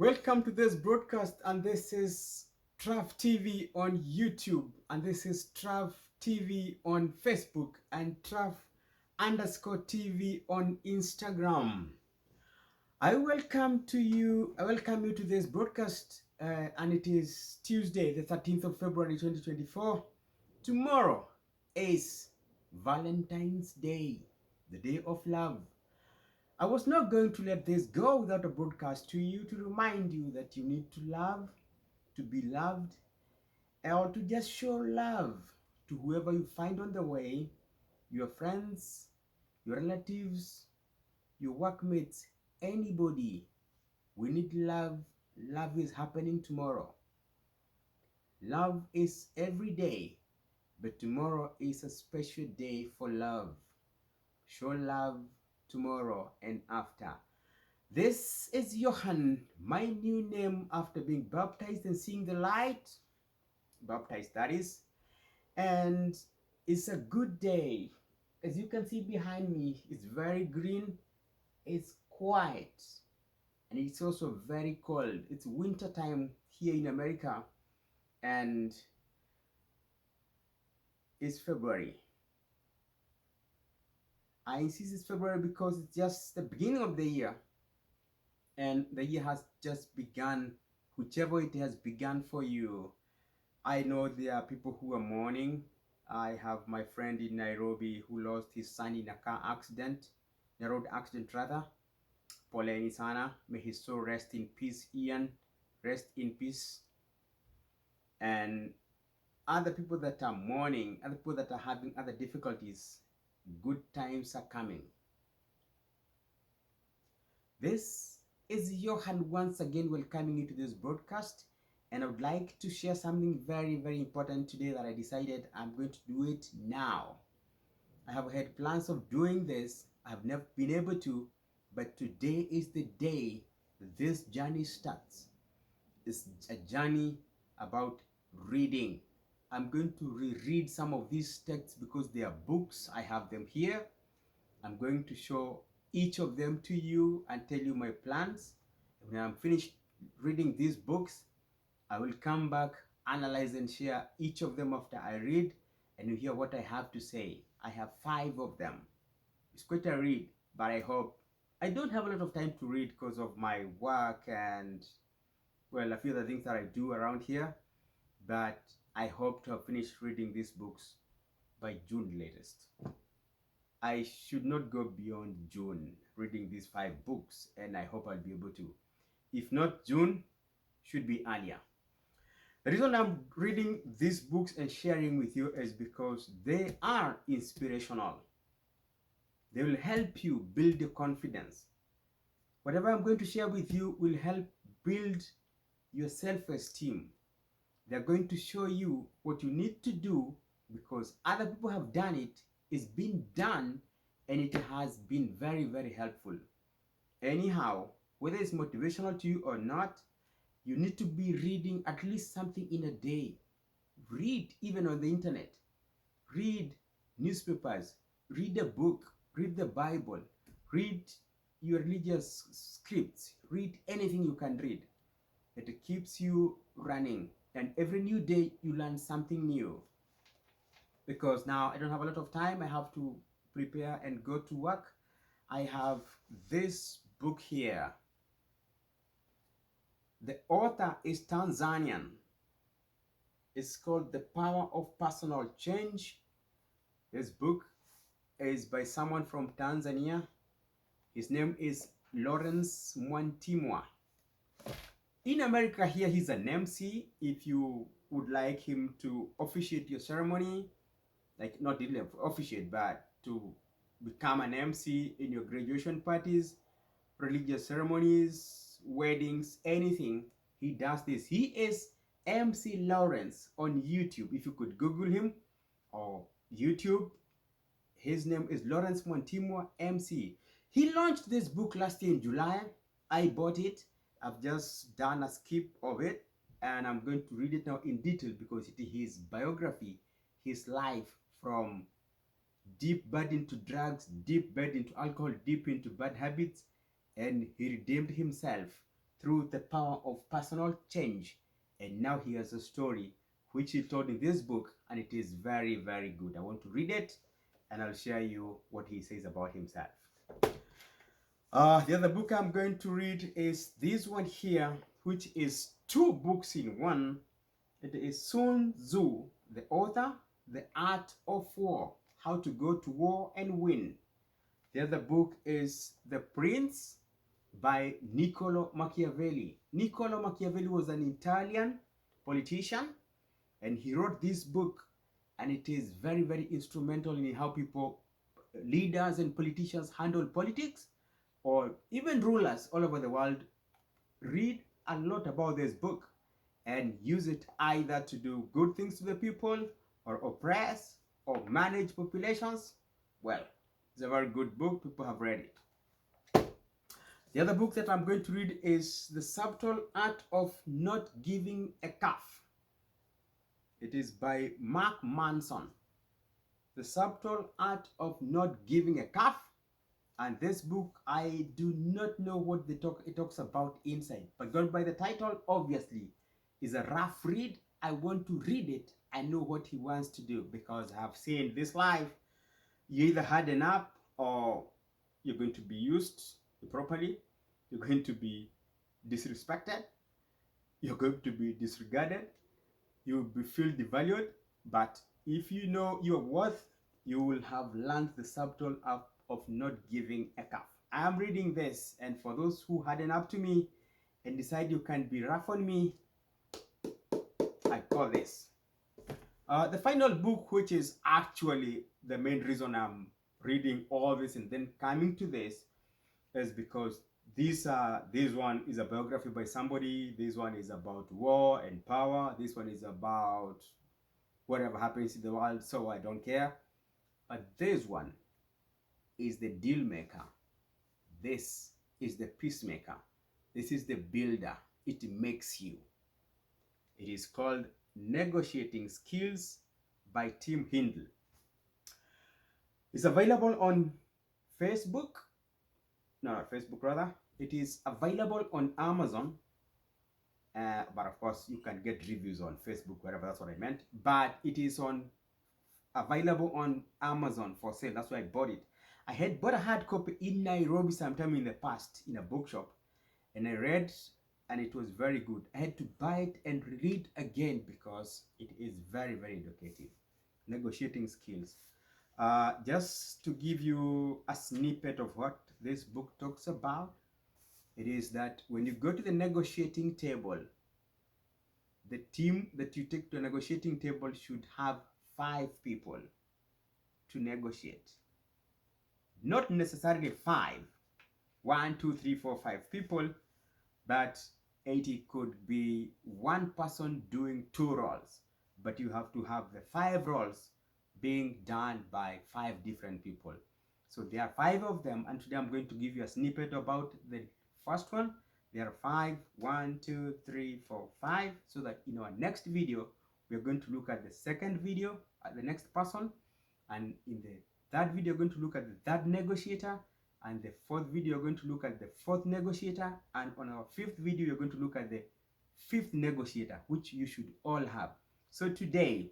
Welcome to this broadcast, and this is Trav TV on YouTube, and this is Trav TV on Facebook, and Trav underscore TV on Instagram. I welcome you to this broadcast, and it is Tuesday, the 13th of February 2024. Tomorrow is Valentine's Day, the day of love. I was not going to let this go without a broadcast to you to remind you that you need to love, to be loved, or to just show love to whoever you find on the way, your friends, your relatives, your workmates, anybody. We need love. Love is happening tomorrow. Love is every day, but tomorrow is a special day for love. Show love tomorrow and after. This is Johan, my new name after being baptized and seeing the light. Baptized, that is. And it's a good day. As you can see behind me, it's very green, it's quiet, and it's also very cold. It's winter time here in America, and it's February. I insist it's February because it's just the beginning of the year, and the year has just begun, whichever it has begun for you. I know there are people who are mourning. I have my friend in Nairobi who lost his son in a car accident, a road accident rather. Poleni sana. May his soul rest in peace, Ian. Rest in peace. And other people that are mourning, other people that are having other difficulties, good times are coming. This is Johan once again welcoming you to this broadcast, and I would like to share something very important today that I decided I'm going to do it now. I have had plans of doing this. I've never been able to, but today is the day this journey starts. It's a journey about reading. I'm going to reread some of these texts because they are books. I have them here. I'm going to show each of them to you and tell you my plans. When I'm finished reading these books, I will come back, analyze and share each of them after I read, and you hear what I have to say. I have 5 of them. It's quite a read, but I hope I don't have a lot of time to read because of my work and, well, a few other things that I do around here, but I hope to have finished reading these books by June latest. I should not go beyond June reading these 5 books, and I hope I'll be able to. If not June, should be earlier. The reason I'm reading these books and sharing with you is because they are inspirational. They will help you build your confidence. Whatever I'm going to share with you will help build your self-esteem. They're going to show you what you need to do because other people have done it, it's been done, and it has been very helpful. Anyhow, whether it's motivational to you or not, you need to be reading at least something in a day. Read even on the internet. Read newspapers. Read a book. Read the Bible. Read your religious scripts. Read anything you can read. It keeps you running. And every new day you learn something new. Because now I don't have a lot of time. I have to prepare and go to work. I have this book here. The author is Tanzanian. It's called The Power of Personal Change. This book is by someone from Tanzania. His name is Lawrence Mwantimwa. In America here, he's an MC. If you would like him to officiate your ceremony, like not really officiate, but to become an MC in your graduation parties, religious ceremonies, weddings, anything, he does this. He is MC Lawrence on YouTube. If you could Google him or YouTube, his name is Lawrence Mwantimwa MC. He launched this book last year in July. I bought it. I've just done a skip of it, and I'm going to read it now in detail because it is his biography, his life from deep bad into drugs, deep bad into alcohol, deep into bad habits, and he redeemed himself through the power of personal change. And now he has a story which he told in this book, and it is very, very good. I want to read it, and I'll share you what he says about himself. The other book I'm going to read is this one here, which is two books in one. It is Sun Tzu, the author, The Art of War, How to Go to War and Win. The other book is The Prince by Niccolo Machiavelli. Niccolo Machiavelli was an Italian politician, and he wrote this book, and it is very, very instrumental in how people, leaders and politicians handle politics, or even rulers all over the world read a lot about this book and use it either to do good things to the people or oppress or manage populations. Well, it's a very good book. People have read it. The other book that I'm going to read is The Subtle Art of Not Giving a Cuff. It is by Mark Manson. The Subtle Art of Not Giving a Cuff. And this book, I do not know what it talks about inside, but going by the title, obviously, is a rough read. I want to read it. I know what he wants to do, because I have seen this life. You either harden up, or you're going to be used properly. You're going to be disrespected. You're going to be disregarded. You will be feel devalued. But if you know your worth, you will have learned the subtle art of not giving a cuff. I am reading this, and for those who harden up to me and decide you can be rough on me, I call this. The final book, which is actually the main reason I'm reading all this and then coming to this, is because this one is a biography by somebody. This one is about war and power. This one is about whatever happens in the world, so I don't care. But this one is the deal maker. This is the peacemaker. This is the builder. It makes you. It is called Negotiating Skills by Tim Hindle. It's available on Facebook. No, not Facebook, rather. It is available on Amazon. But of course, you can get reviews on Facebook, wherever. That's what I meant. But it is available on Amazon for sale. That's why I bought it. I had bought a hard copy in Nairobi sometime in the past in a bookshop, and I read, and it was very good. I had to buy it and read again because it is very, very educative. Negotiating Skills. Just to give you a snippet of what this book talks about, it is that when you go to the negotiating table, the team that you take to a negotiating table should have 5 people to negotiate. Not necessarily 5, 1, 2, 3, 4, 5 people, but it could be one person doing 2 roles, but you have to have the 5 roles being done by 5 different people. So there are 5 of them, and today I'm going to give you a snippet about the first one. There are 5, 1, 2, 3, 4, 5, so that in our next video, we're going to look at the second video at the next person, and in the third video, we're going to look at the third negotiator, and the fourth video, you're going to look at the fourth negotiator, and on our 5th video, you're going to look at the 5th negotiator, which you should all have. So today,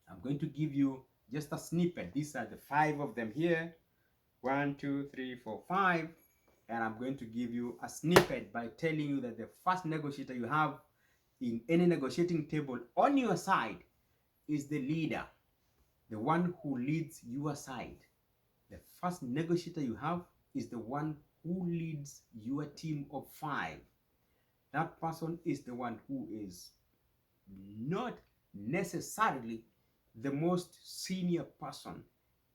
I'm going to give you just a snippet. These are the 5 of them here. 1, 2, 3, 4, 5. And I'm going to give you a snippet by telling you that the first negotiator you have in any negotiating table on your side is the leader, the one who leads your side. The first negotiator you have is the one who leads your team of 5. That person is the one who is not necessarily the most senior person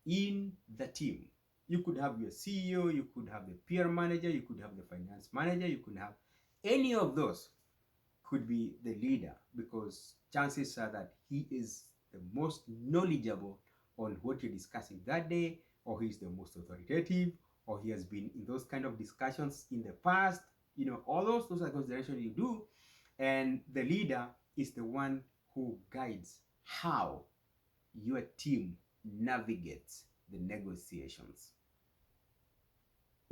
in the team. You could have your CEO, you could have the peer manager, you could have the finance manager, you could have any of those could be the leader, because chances are that he is the most knowledgeable on what you're discussing that day, or he's the most authoritative, or he has been in those kind of discussions in the past. You know, all those are considerations you do, and the leader is the one who guides how your team navigates the negotiations.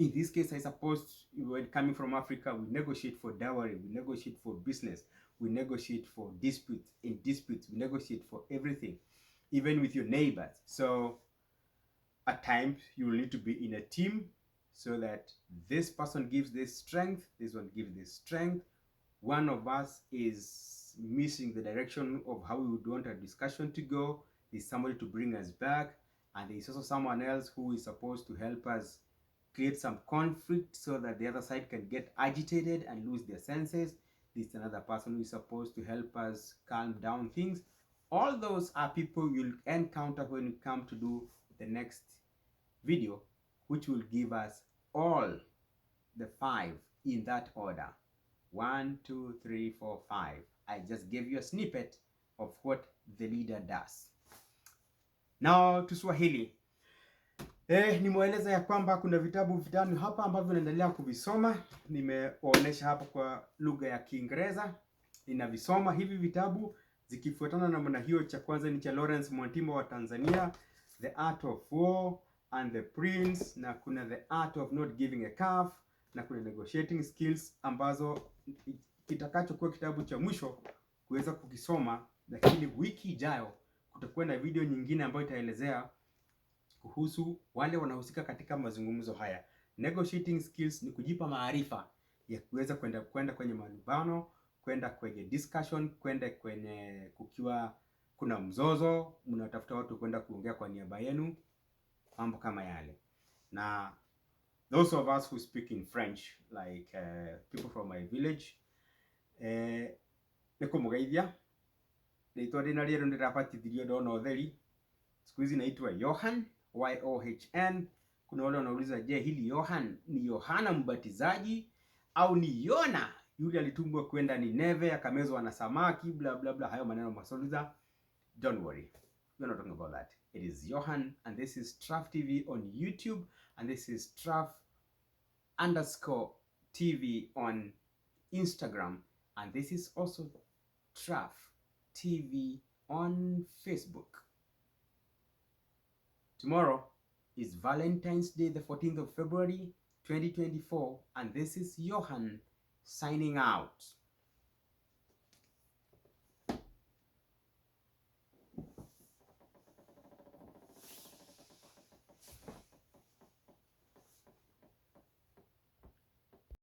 In this case, I suppose when coming from Africa, we negotiate for dowry, we negotiate for business, we negotiate for disputes. In disputes, we negotiate for everything, even with your neighbors. So at times, you will need to be in a team so that this person gives this strength, this one gives this strength. One of us is missing the direction of how we would want our discussion to go. There's somebody to bring us back, and there's also someone else who is supposed to help us create some conflict so that the other side can get agitated and lose their senses. There's another person who is supposed to help us calm down things. All those are people you'll encounter when you come to do the next video, which will give us all the 5 in that order. 1, 2, 3, 4, 5. I just gave you a snippet of what the leader does. Now to Swahili. Nimeeleza ya kwamba kuna vitabu vitano hapa ambavyo naendelea kuvisoma. Nimeonyesha hapa kwa lugha ya Kiingereza. Ninavisoma hivi vitabu zikifuatana na namna hiyo. Cha kwanza ni cha Lawrence Mwantimbo wa Tanzania, The Art of War and the Prince, na kuna The Art of Not Giving a Calf, na kuna Negotiating Skills, ambazo kitakachokuwa kitabu cha mwisho kuweza kukisoma. Lakini wiki ijayo kutakuwa na video nyingine ambayo itaelezea kuhusu wale wanahusika katika mazungumzo haya. Negotiating skills ni kujipa maarifa ya kuweza kwenda kwenye malumbano, kwenda kwenye discussion, kwenda kwenye kukiwa kuna mzozo, mnatafuta watu kwenda kuongea kwa niaba yenu, mambo kama yale. Na those of us who speak in French, like people from my village, niko mugeithia naitwa ndina rero ndirapatithirio ndona utheri. Siku hizi naitwa Johan, Yohn. Kuna wale wanauliza, je, hili Johan ni Yohana Mbatizaji au ni Yona yule alitumwa kwenda Nineve akamezwa na samaki, bla bla bla, hayo maneno masoliza. Don't worry, we're not talking about that. It is Johan, and this is Traf TV on YouTube, and this is Traf_TV on Instagram, and this is also Traf TV on Facebook. Tomorrow is Valentine's Day, the 14th of February, 2024, and this is Johan signing out.